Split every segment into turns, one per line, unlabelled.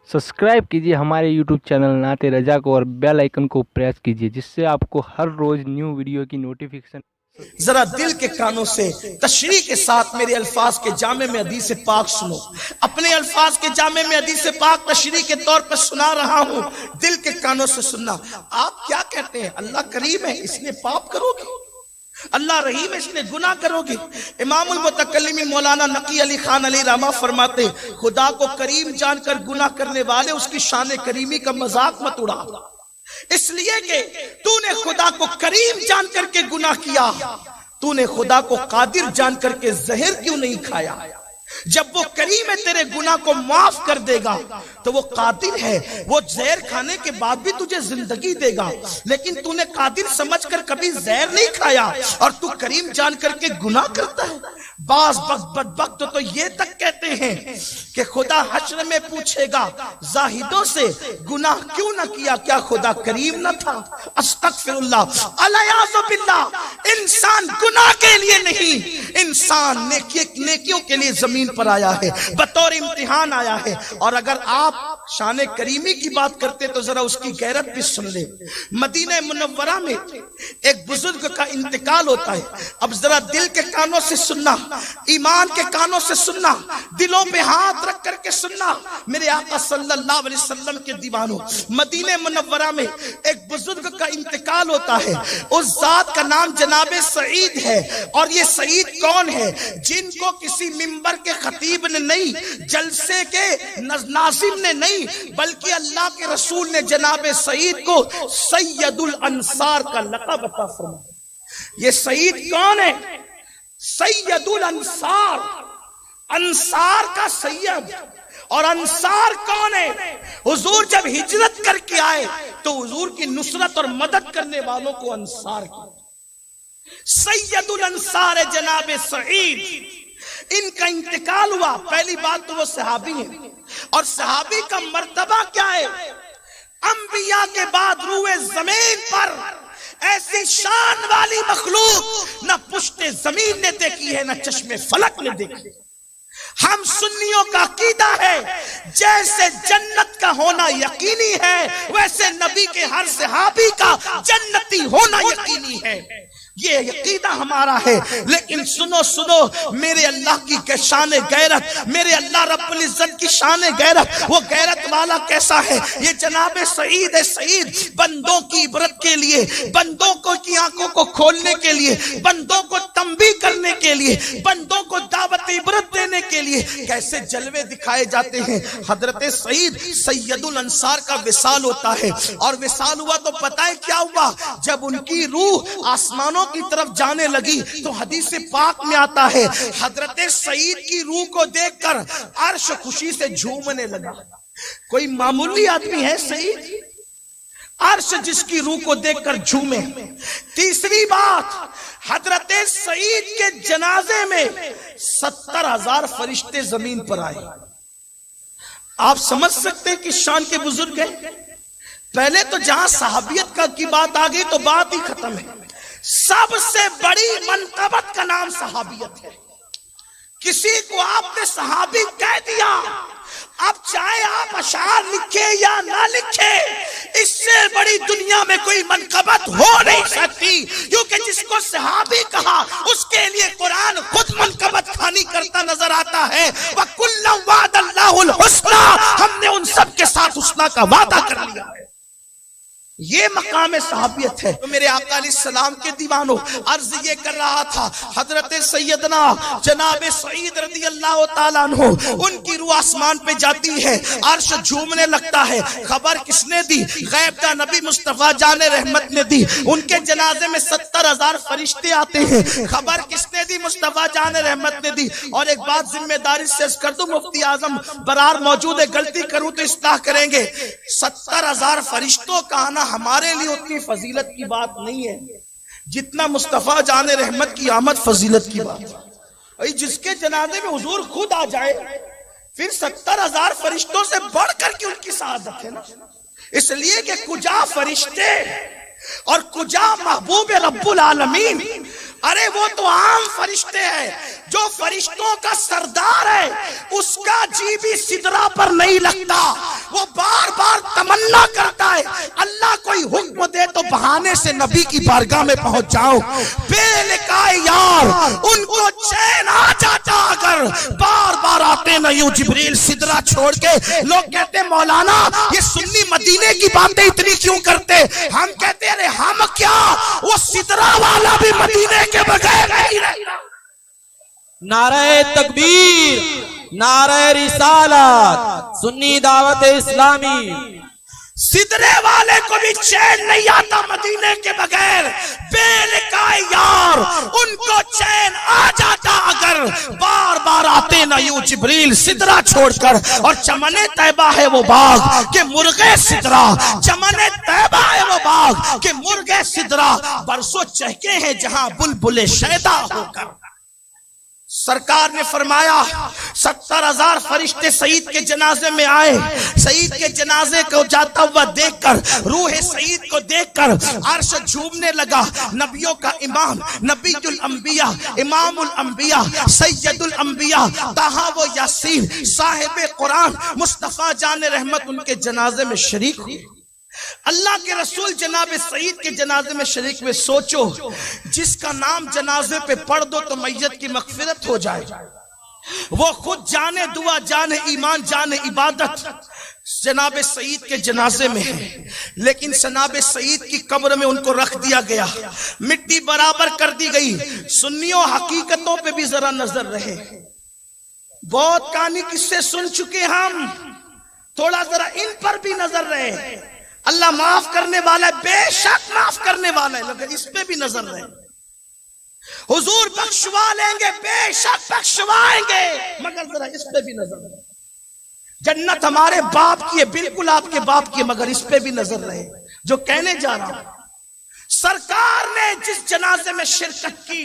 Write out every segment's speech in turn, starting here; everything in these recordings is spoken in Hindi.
सब्सक्राइब कीजिए हमारे यूट्यूब चैनल नाते रजा को और बेल आइकन को प्रेस कीजिए, जिससे आपको हर रोज न्यू वीडियो की नोटिफिकेशन।
जरा दिल के कानों से तशरीह के साथ मेरे अल्फाज के जामे में हदीस पाक सुनो। अपने अल्फाज के जामे में हदीस पाक तशरीह के तौर पर सुना रहा हूं, दिल के कानों से सुनना। आप क्या कहते हैं? अल्लाह करीम है इसलिए पाप करोगे, अल्लाह रहीम है इसलिए गुनाह करोगे। इमामुल मुतकल्लिमीन मौलाना नकी अली खान अली रामा फरमाते, खुदा को करीम जानकर गुनाह करने वाले उसकी शान करीमी का मजाक मत उड़ा, इसलिए कि तूने खुदा को करीम जान करके गुनाह किया। तूने खुदा को कादिर जान करके जहर क्यों नहीं खाया? जब वो करीम है तेरे गुनाह को माफ कर देगा तो वो कादिर है, वो जहर खाने के बाद भी तुझे जिंदगी देगा। लेकिन तूने कादिर समझकर कभी जहर नहीं खाया और तू करीम जान करके गुनाह करता है। बाज बदबख्त तो ये तक कहते हैं कि खुदा हश्र में पूछेगा जाहिदों से, गुनाह क्यों ना किया, क्या खुदा करीम ना था? अस्तगफिरुल्लाह अलयाज़ु बिल्लाह। इंसान गुनाह के लिए नहीं, इंसान नेकियों के लिए जमीन पर आया है, बतौर इम्तिहान आया है। और अगर आप शान करीमी की बात करते तो जरा उसकी गैरत भी सुन ले। मदीना मुनव्वरा में एक बुजुर्ग का इंतकाल होता है। अब जरा दिल के कानों से सुनना, ईमान के कानों से सुनना, दिलों पे हाथ रख करके सुनना। मेरे आका सल्लल्लाहु अलैहि वसल्लम के दीवानों, मदीना मुनव्वरा में एक बुजुर्ग का इंतकाल होता है। उस जात का नाम जनाबे सईद है। और ये सईद कौन है? जिनको किसी मिंबर के खतीब ने नहीं, जलसे के नाज़िम ने नहीं, बल्कि अल्लाह के रसूल ने जनाबे सईद को सैयदुल अंसार का लक़ब अता फरमाया। ये सईद कौन है? सैयदुल अंसार, अंसार का सैयद। और अंसार कौन है? हुजूर जब हिजरत करके आए तो हुजूर की नुसरत और मदद करने वालों को अंसार की सैयदुल अंसार है जनाबे सईद। इनका इंतकाल हुआ। पहली बात तो वो सहाबी हैं, और सहाबी का मर्तबा क्या है? अंबिया के बाद रूए जमीन पर ऐसी शान वाली मखलूक न पुश्ते जमीन ने देखी है, न चश्मे फलक ने देखी। हम सुन्नियों का अकीदा है जैसे जन्नत का होना यकीनी है, वैसे नबी के हर सहाबी का जन्नती होना यकीनी है। ये अकीदा हमारा है। लेकिन सुनो सुनो, मेरे अल्लाह की शान गैरत, मेरे अल्लाह रब्बुल इज्जत की शान गैरत, वो गैरत वाला कैसा है? ये जनाबे सईद है। सईद बंदों की इबरत के लिए, बंदों को की आंखों को खोलने के लिए, बंदों को तंबीह करने के लिए, बंदों को दावत इबरत देने के लिए कैसे जलवे दिखाए जाते हैं। हजरत सईद सैयदुल अंसार का विसाल होता है। और विसाल हुआ तो पता है क्या हुआ? जब उनकी रूह आसमानों की तरफ जाने लगी तो हदीस पाक में आता है, हजरत सईद की रूह को देखकर अर्श खुशी से झूमने लगा। कोई मामूली आदमी है सईद? अर्श जिसकी रूह को देखकर झूमे। तीसरी बात, हजरत सईद के जनाजे में 70,000 फरिश्ते जमीन पर आए। आप समझ सकते हैं कि शान के बुजुर्ग हैं। पहले तो जहां सहाबियत की बात आ गई तो बात ही खत्म है। सबसे बड़ी मनकबत का नाम सहाबियत है। किसी को आपने सहाबी कह दिया, अब चाहे आप अशार लिखे या ना लिखे, इससे बड़ी दुनिया में कोई मनकबत हो नहीं सकती। क्योंकि जिसको सहाबी कहा उसके लिए कुरान खुद मनकबत खानी करता नजर आता है। वकुल्लम वादल्लाहुल हुस्ना, हमने उन सब के साथ हुस्ना का वादा कर लिया है। ये मकाम सहाबियत है। तो मेरे आका अलैहिस्सलाम के दीवानों, अर्ज ये कर रहा था, हजरत सैयदना जनाब सईद रज़ी अल्लाह तआला अन्हु, उनकी रूह आसमान पे जाती है, अर्श झूमने लगता है। खबर किसने दी? गैब का नबी मुस्तफा जाने रहमत ने दी। उनके जनाजे में 70,000 फरिश्ते आते हैं। खबर किसने दी? मुस्तफा जाने रहमत ने दी। और एक बात जिम्मेदारी से कर दूं, मुफ्ती आजम बरार मौजूद है, गलती करूं तो इस्लाह करेंगे। 70,000 फरिश्तों का आना हमारे लिए उतनी फजीलत की बात नहीं है जितना मुस्तफा जाने रहमत की आमद फजीलत की बात। जिसके जनाजे में हुजूर खुद आ जाए, फिर 70,000 फरिश्तों से बढ़कर के उनकी सआदत है ना। इसलिए कि कुजा फरिश्ते और कुजा महबूब रब्बुल आलमीन, अरे वो तो आम फरिश्ते हैं। जो फरिश्तों का सरदार है उसका जी भी सिदरा पर नहीं लगता, वो बार बार तमन्ना करता है अल्लाह कोई हुक्म दे तो बहाने से नबी की बारगाह में पहुंच जाओ। बेलिकाए यार उनको चैन आ जाता अगर बार बार आते न यूं जिब्रील सिदरा छोड़ के। लोग कहते मौलाना ये सुन्नी मदीने की बातें इतनी क्यों करते? हम कहते अरे हम क्या, वो सिदरा वाला भी मदीने के बगैर नहीं रहता।
नारे तकबीर, नारे रिसालत, सुन्नी दावत इस्लामी।
सिदरे वाले को भी चैन नहीं आता मदीने के बगैर। बेलिकाए यार उनको चैन आ जाता अगर बार बार आते ना यूं जिब्रील सिदरा छोड़कर। और चमने तैबा है वो बाग के मुर्गे सिदरा, चमने तैबा है वो बाग के मुर्गे सिदरा, बरसों चहके हैं जहां बुलबुले शैदा होकर। सरकार ने फरमाया 70,000 फरिश्ते सईद के जनाजे में आए। सईद के जनाजे को जाता हुआ देखकर, रूह सईद को देखकर अर्श झूमने लगा। नबियों का इमाम, नबीयुल अंबिया, इमामुल अंबिया, सैयदुल अंबिया, ताहा व यासीन, साहिब कुरान मुस्तफा जान रहमत उनके जनाजे में शरीक हुए। अल्लाह के रसूल जनाब सईद के जनाजे में शरीक हुए। सोचो जिसका नाम जनाजे पे पढ़ दो तो मैयत की मगफिरत हो जाए। वो खुद जाने दुआ, जाने ईमान, जाने इबादत जनाब सईद के जनाजे में है, लेकिन जनाब सईद की कब्र में उनको रख दिया गया, मिट्टी बराबर कर दी गई। सुन्नियों हकीकतों पे भी जरा नजर रहे। बहुत कहानी किस्से सुन चुके हम, थोड़ा जरा इन पर भी नजर रहे। अल्लाह माफ करने वाला है, बेशक माफ करने वाला है, लेकिन इस पे भी नजर रहे। हुजूर बख्शवा लेंगे, बेशक बख्शवाएंगे, मगर जरा इस पे भी नजर रहे। जन्नत हमारे बाप की है, बिल्कुल आपके बाप की है, मगर इस पे भी नजर रहे। जो कहने जा रहा हूं, सरकार ने जिस जनाजे में शिरकत की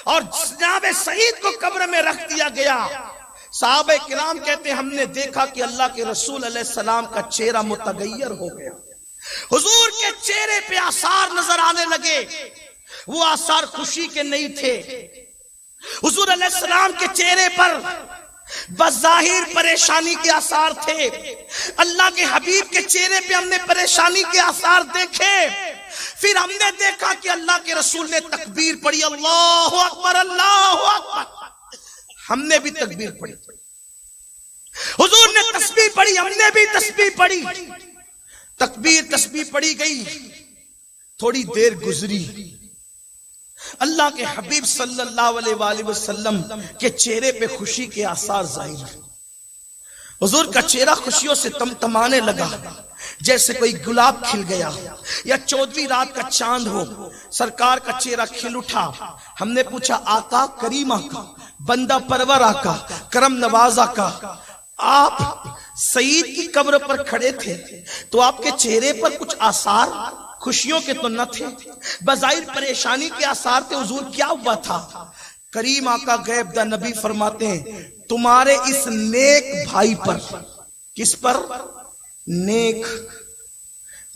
और जनाब सईद को कब्र में रख दिया गया, साहबे किराम कहते हमने देखा कि अल्लाह के रसूल अलैहिस्सलाम का चेहरा मुतगय्यर हो गया। हुजूर के चेहरे पे आसार नजर आने लगे। वो आसार खुशी के नहीं थे। हुजूर अलैहिस्सलाम के चेहरे पर बज़ाहिर परेशानी के आसार थे। अल्लाह के हबीब के चेहरे पे हमने परेशानी के आसार देखे। फिर हमने देखा कि अल्लाह के रसूल ने तकबीर पढ़ी, अल्लाहु अकबर, अल्लाहु अकबर। हमने भी तकबीर पढ़ी, हुजूर ने तस्बीह पढ़ी, हमने भी तस्बीह पढ़ी। तकबीर तस्बीह पढ़ी गई। थोड़ी देर गुजरी, अल्लाह के हबीब सल्लल्लाहु अलैहि वसल्लम के चेहरे पे खुशी के आसार जाहिर। हुजूर का चेहरा खुशियों से तमतमाने लगा, जैसे कोई गुलाब खिल गया या 14वीं रात का चांद हो। सरकार का चेहरा खिल उठा। हमने पूछा आका करीम आका, बंदा परवर आका, करम नवाज आका, आप सईद की कब्र पर खड़े थे तो आपके चेहरे पर कुछ आसार खुशियों के तो न थे, बज़ाहिर परेशानी के आसार थे। हुजूर क्या हुआ था? करीम आका गैब दा नबी फरमाते हैं तुम्हारे इस नेक भाई पर। किस पर? नेक,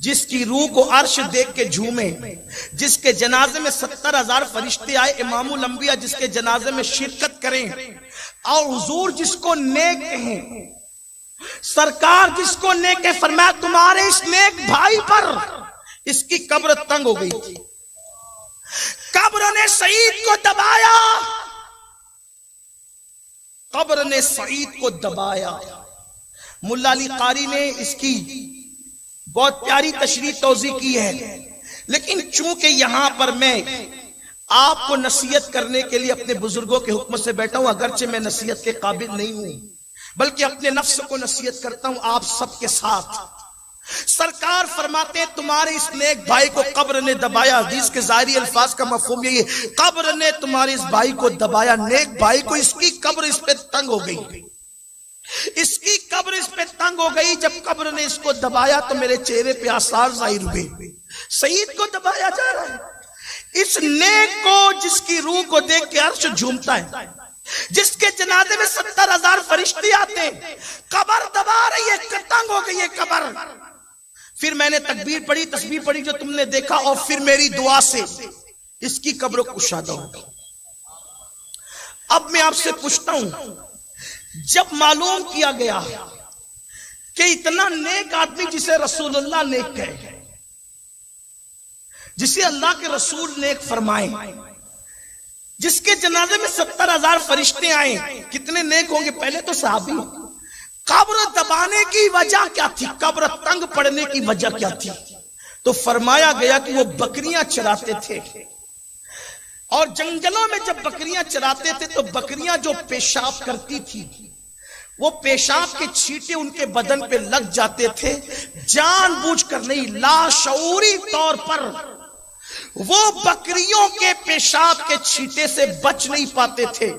जिसकी रूह को अर्श देख के झूमे, जिसके जनाजे में 70,000 फरिश्ते आए, इमामुल अंबिया जिसके जनाजे में शिरकत करें। और हुजूर जिसको नेक कहें, सरकार जिसको नेक है, फरमाया तुम्हारे इस नेक भाई पर। इसकी कब्र तंग हो गई थी, कब्र ने सईद को दबाया, कब्र ने सईद को दबाया। मुल्ला अली कारी ने इसकी बहुत प्यारी तशरीह तौज़ी की है, लेकिन चूंकि यहां पर मैं आपको नसीहत करने के लिए अपने बुजुर्गों के हुक्म से बैठा हूं, अगरचे मैं नसीहत के काबिल नहीं हूं, बल्कि अपने नफ्स को नसीहत करता हूं आप सबके साथ। सरकार फरमाते हैं तुम्हारे इस नेक भाई को कब्र ने दबाया। हदीस के ज़ाहिरी अल्फाज का मफहूम यही है, कब्र ने तुम्हारे इस भाई को दबाया, नेक भाई को। इसकी कब्र इस पे तंग हो गई, इसकी कब्र इस पे तंग हो गई। जब कब्र ने इसको दबाया तो मेरे चेहरे पे आसार जाहिर हुए। सईद को दबाया जा रहा है, इस नेक को जिसकी रूह को देख के अर्श झूमता है, जिसके जनाजे में 70,000 फरिश्ते आते हैं, कब्र दबा रही है, तंग हो गई है कब्र। फिर मैंने तकबीर पढ़ी, तस्बीह पढ़ी जो तुमने देखा, और फिर मेरी दुआ से इसकी कब्र कुशादा होगी। अब मैं आपसे पूछता हूं, जब मालूम किया गया कि इतना नेक आदमी जिसे रसूलुल्लाह नेक कहे, जिसे अल्लाह के रसूल नेक फरमाए, जिसके जनाजे में 70,000 फरिश्ते आए, कितने नेक होंगे? पहले तो सहाबी। कब्र दबाने की वजह क्या थी? कब्र तंग पड़ने की वजह क्या थी? तो फरमाया गया कि वो बकरियां चराते थे, और जंगलों में जब बकरियां चराते थे तो बकरियां जो पेशाब करती थी, वो पेशाब के छींटे उनके बदन पे लग जाते थे, जानबूझकर नहीं, लाशऊरी तौर पर वो बकरियों के पेशाब के छींटे से बच नहीं पाते थे।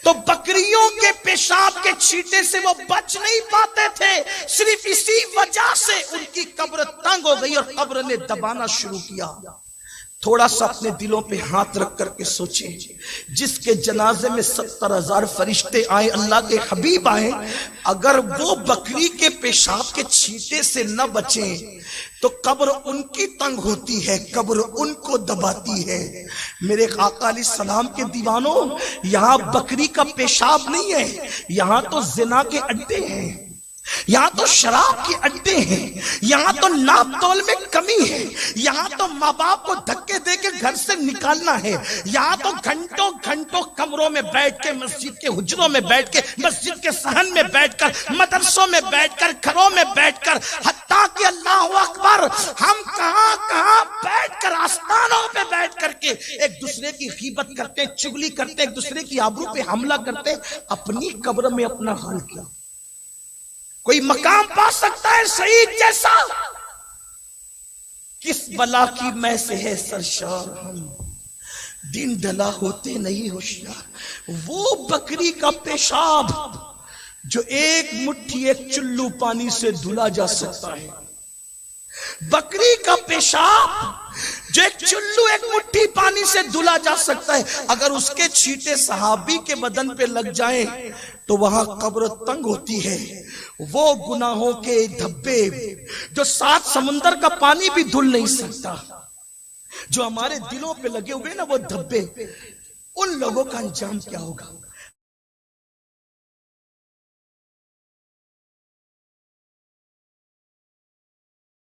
तो बकरियों के पेशाब के छींटे से वो बच नहीं पाते थे, सिर्फ इसी वजह से उनकी कब्र तंग हो गई और कब्र ने दबाना शुरू किया। थोड़ा सा अपने दिलों पे हाथ रख करके सोचे, जिसके जनाजे में 70,000 फरिश्ते आए, अल्लाह के हबीब आए, अगर वो बकरी के पेशाब के छींटे से न बचे तो कब्र उनकी तंग होती है, कब्र उनको दबाती है। मेरे आका अलैहिस्सलाम के दीवानों, यहाँ बकरी का पेशाब नहीं है, यहाँ तो जिना के अड्डे हैं, यहाँ तो शराब के अड्डे हैं, यहाँ तो नाप तोल में कमी है, यहाँ तो माँ बाप को धक्के दे के घर से निकालना है, यहाँ तो घंटों घंटों कमरों में बैठ के, मस्जिद के हुजरों में बैठ के, मस्जिद के सहन में बैठकर, मदरसों में बैठकर, घरों में बैठकर, हत्ता कि अल्लाहु अकबर, हम कहाँ कहाँ बैठकर, आस्थानों पे बैठ करके एक दूसरे की गीबत करते हैं, चुगली करते हैं, एक दूसरे की आबरू पे हमला करते हैं। अपनी कब्र में अपना हाल क्या? कोई मकाम पा सकता है शहीद जैसा? किस बला की मैं से है सरशार हम, दिन ढला होते नहीं होशियार। वो बकरी का पेशाब जो एक मुट्ठी, एक चुल्लू पानी से धुला जा सकता है, बकरी का पेशाब जो एक चुल्लू, एक मुट्ठी पानी से धुला जा सकता है, अगर उसके छींटे सहाबी के बदन पे लग जाएं तो वहां कब्र तंग होती है। वो गुनाहों के धब्बे जो 7 समुंदर का पानी भी धुल नहीं सकता, जो हमारे दिलों पे लगे हुए ना वो धब्बे, उन लोगों का अंजाम क्या होगा?